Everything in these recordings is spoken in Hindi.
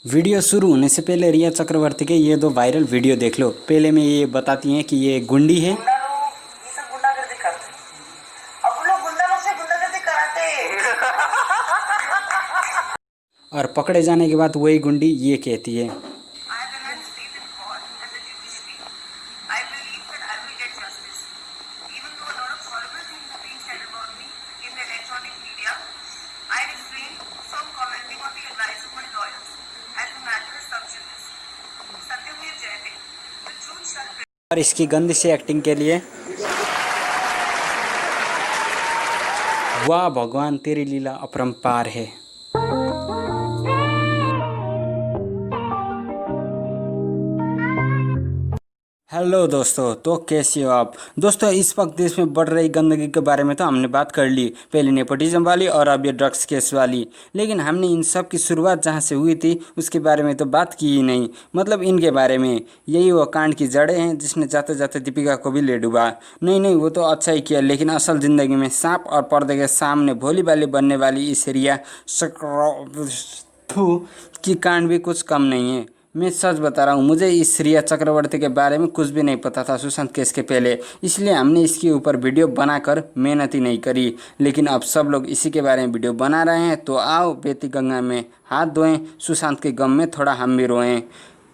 वीडियो शुरू होने से पहले रिया चक्रवर्ती के ये दो वायरल वीडियो देख लो। पहले में ये बताती हैं कि ये गुंडी है गुंडा लोग ये सब गुंडागर्दी करते हैं। अब वो लोग गुंडा लोग से गुंडागर्दी कराते हैं। और पकड़े जाने के बाद वही गुंडी ये कहती है। और इसकी गंदी सी एक्टिंग के लिए वाह भगवान तेरी लीला अपरंपार है। हेलो दोस्तों, तो कैसे हो आप दोस्तों। इस वक्त देश में बढ़ रही गंदगी के बारे में तो हमने बात कर ली, पहले नेपोटिज्म वाली और अब ये ड्रग्स केस वाली। लेकिन हमने इन सब की शुरुआत जहां से हुई थी उसके बारे में तो बात की ही नहीं। मतलब इनके बारे में यही वो कांड की जड़ें हैं जिसने जाते जाते दीपिका को भी ले डूबा। नहीं, वो तो अच्छा ही किया, लेकिन असल ज़िंदगी में सांप और पर्दे के सामने भोली भाली बनने वाली इस रिया की कांड भी कुछ कम नहीं है। मैं सच बता रहा हूँ, मुझे इस रिया चक्रवर्ती के बारे में कुछ भी नहीं पता था सुशांत केस के पहले, इसलिए हमने इसके ऊपर वीडियो बनाकर मेहनत ही नहीं करी। लेकिन अब सब लोग इसी के बारे में वीडियो बना रहे हैं, तो आओ बेती गंगा में हाथ धोएं, सुशांत के गम में थोड़ा हम भी रोएं।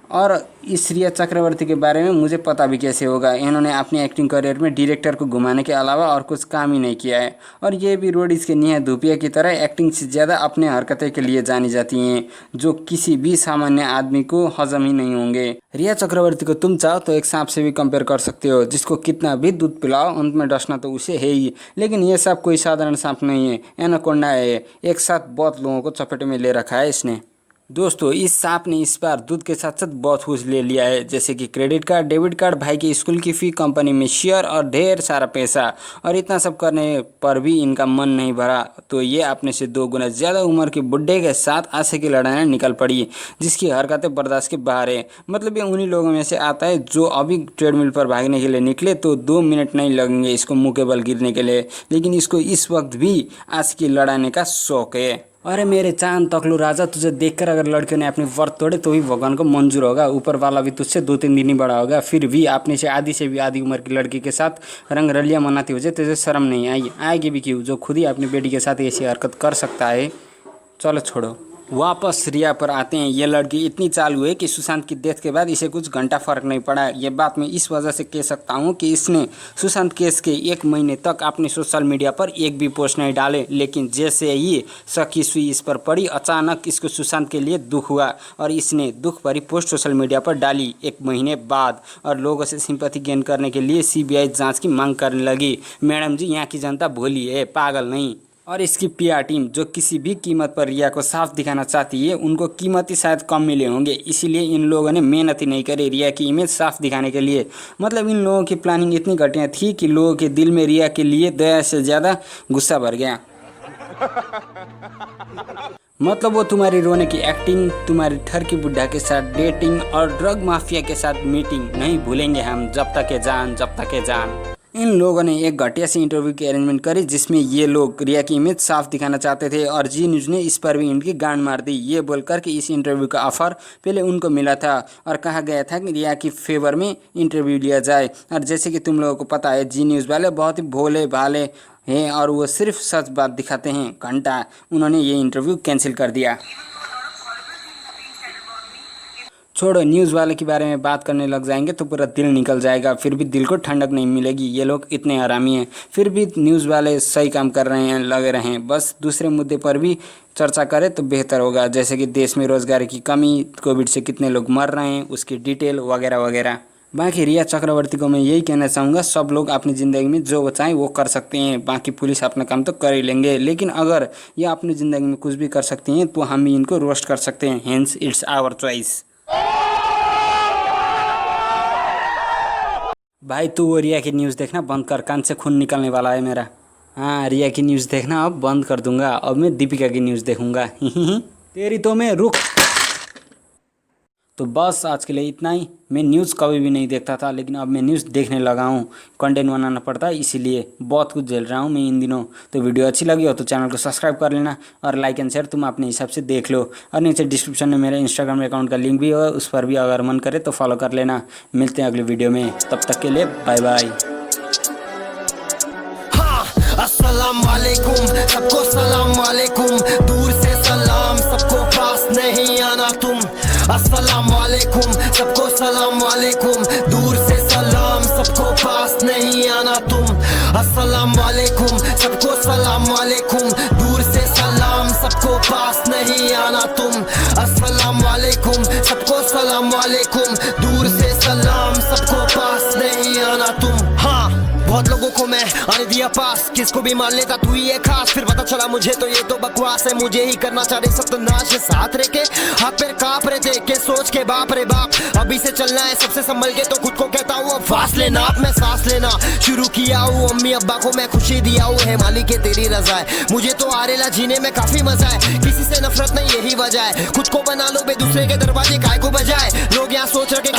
और इस रिया चक्रवर्ती के बारे में मुझे पता भी कैसे होगा। इन्होंने अपनी एक्टिंग करियर में डायरेक्टर को घुमाने के अलावा और कुछ काम ही नहीं किया है। और ये भी रोडीज के निहा धूपिया की तरह एक्टिंग से ज़्यादा अपने हरकतें के लिए जानी जाती हैं, जो किसी भी सामान्य आदमी को हजम ही नहीं होंगे। रिया चक्रवर्ती को तुम चाहो तो एक सांप से भी कंपेयर कर सकते हो, जिसको कितना भी दूध पिलाओ अंत में डसना तो उसे है ही। लेकिन ये सांप कोई साधारण सांप नहीं है, एनाकोंडा है। एक साथ बहुत लोगों को चपेट में ले रखा है इसने। दोस्तों, इस सांप ने इस बार दूध के साथ साथ बहुत कुछ ले लिया है, जैसे कि क्रेडिट कार्ड, डेबिट कार्ड, भाई की स्कूल की फ़ी, कंपनी में शेयर और ढेर सारा पैसा। और इतना सब करने पर भी इनका मन नहीं भरा, तो ये अपने से 2 गुना ज़्यादा उम्र के बुड्ढे के साथ आशे की लड़ाई निकल पड़ी, जिसकी हरकतें बर्दाश्त के बाहर है। मतलब ये उन्हीं लोगों में से आता है जो अभी ट्रेडमिल पर भागने के लिए निकले तो 2 मिनट नहीं लगेंगे इसको मुँह के बल गिरने के लिए, लेकिन इसको इस वक्त भी आशे की लड़ाने का शौक है। अरे मेरे चांद तकलू राजा, तुझे देखकर अगर लड़कियों ने अपनी व्रत तोड़े तो भी भगवान को मंजूर होगा। ऊपर वाला भी तुझसे 2-3 दिन ही बड़ा होगा, फिर भी आपने से भी आधी उम्र की लड़की के साथ रंग रलियां मनाती हो जाए, तुझे शर्म नहीं आएगी भी क्यों, जो खुद ही अपनी बेटी के साथ ऐसी हरकत कर सकता है। चलो छोड़ो, वापस रिया पर आते हैं। ये लड़की इतनी चालू है कि सुशांत की डेथ के बाद इसे कुछ घंटा फर्क नहीं पड़ा। ये बात मैं इस वजह से कह सकता हूँ कि इसने सुशांत केस के 1 महीने तक अपने सोशल मीडिया पर एक भी पोस्ट नहीं डाले, लेकिन जैसे ही शक की सुई इस पर पड़ी, अचानक इसको सुशांत के लिए दुख हुआ और इसने दुख भरी पोस्ट सोशल मीडिया पर डाली 1 महीने बाद, और लोगों से सिंपैथी गेन करने के लिए सीबीआई जाँच की मांग करने लगी। मैडम जी, यहाँ की जनता भोली है, पागल नहीं। और इसकी पीआर टीम जो किसी भी कीमत पर रिया को साफ दिखाना चाहती है, उनको कीमत ही शायद कम मिले होंगे, इसीलिए इन लोगों ने मेहनत ही नहीं करी रिया की इमेज साफ दिखाने के लिए। मतलब इन लोगों की प्लानिंग इतनी घटिया थी कि लोगों के दिल में रिया के लिए दया से ज़्यादा गुस्सा भर गया। मतलब वो तुम्हारी रोने की एक्टिंग, तुम्हारी ठरकी बुड्ढा के साथ डेटिंग और ड्रग माफिया के साथ मीटिंग नहीं भूलेंगे हम, जब तक है जान, जब तक है जान। इन लोगों ने एक घटिया सी इंटरव्यू की अरेंजमेंट करी, जिसमें ये लोग रिया की इमेज साफ दिखाना चाहते थे, और जी न्यूज़ ने इस पर भी इनकी गांड मार दी, ये बोलकर कि इस इंटरव्यू का ऑफर पहले उनको मिला था और कहा गया था कि रिया की फेवर में इंटरव्यू लिया जाए। और जैसे कि तुम लोगों को पता है, जी न्यूज़ वाले बहुत ही भोले भाले हैं और वो सिर्फ सच बात दिखाते हैं। घंटा उन्होंने ये इंटरव्यू कैंसिल कर दिया। छोड़ो, न्यूज़ वाले के बारे में बात करने लग जाएंगे तो पूरा दिल निकल जाएगा, फिर भी दिल को ठंडक नहीं मिलेगी। ये लोग इतने हरामी हैं, फिर भी न्यूज़ वाले सही काम कर रहे हैं, लगे रहे हैं। बस दूसरे मुद्दे पर भी चर्चा करें तो बेहतर होगा, जैसे कि देश में रोजगार की कमी, कोविड से कितने लोग मर रहे हैं, उसकी डिटेल वगैरह वगैरह। बाकी रिया चक्रवर्ती को मैं यही कहना चाहूँगा, सब लोग अपनी ज़िंदगी में जो चाहें वो कर सकते हैं, बाकी पुलिस अपना काम तो कर ही लेंगे। लेकिन अगर ये अपनी ज़िंदगी में कुछ भी कर सकती हैं तो हम भी इनको रोस्ट कर सकते हैं, हेंस इट्स आवर चॉइस। भाई तू वो रिया की न्यूज़ देखना बंद कर, कान से खून निकलने वाला है मेरा। हाँ, रिया की न्यूज़ देखना अब बंद कर दूंगा, अब मैं दीपिका की न्यूज़ देखूंगा। तेरी तो मैं रुक। तो बस आज के लिए इतना ही। मैं न्यूज़ कभी भी नहीं देखता था, लेकिन अब मैं न्यूज़ देखने लगा हूँ। कंटेंट बनाना पड़ता है, इसीलिए बहुत कुछ झेल रहा हूँ मैं इन दिनों। तो वीडियो अच्छी लगी हो तो चैनल को सब्सक्राइब कर लेना और लाइक एंड शेयर तुम अपने हिसाब से देख लो। और नीचे डिस्क्रिप्शन में मेरे इंस्टाग्राम अकाउंट का लिंक भी है, उस पर भी अगर मन करे तो फॉलो कर लेना। मिलते हैं अगली वीडियो में, तब तक के लिए बाय बाय। अस्सलाम वालेकुम, सबको सलाम वालेकुम, दूर से सलाम, सबको पास नहीं आना तुम। अस्सलाम वालेकुम, सबको सलाम वालेकुम, दूर से सलाम, सबको पास नहीं आना तुम। अस्सलाम वालेकुम, सबको सलाम वालेकुम, दूर से सलाम, सबको पास नहीं आना तुम। अस्सलाम वालेकुम, सबको सलाम वालेकुम, दूर से सलाम, सबको पास नहीं आना तुम। हाँ, बहुत लोगों को मैं आने दिया पास, किसको भी मान लेता तू ही है खास। फिर पता चला मुझे तो ये तो बकवास है, मुझे ही करना चाह रहे सब तो नाश है। साथ रह के हाथ पैर कांप रहे थे के सोच के बाप रे बाप, अभी से चलना है सबसे संभल के। तो खुद को कहता हूँ अब फासले नाप, मैं सांस लेना शुरू किया हूँ। अम्मी अब्बा को मैं खुशी दिया हूँ, है मालिक है तेरी रजा है। मुझे तो आरेला जीने में काफी मजा है, किसी से नफरत नहीं यही वजह है। खुद को बना लो बे दूसरे के दरवाजे काय को बजाए। लोग यहाँ सोच रखे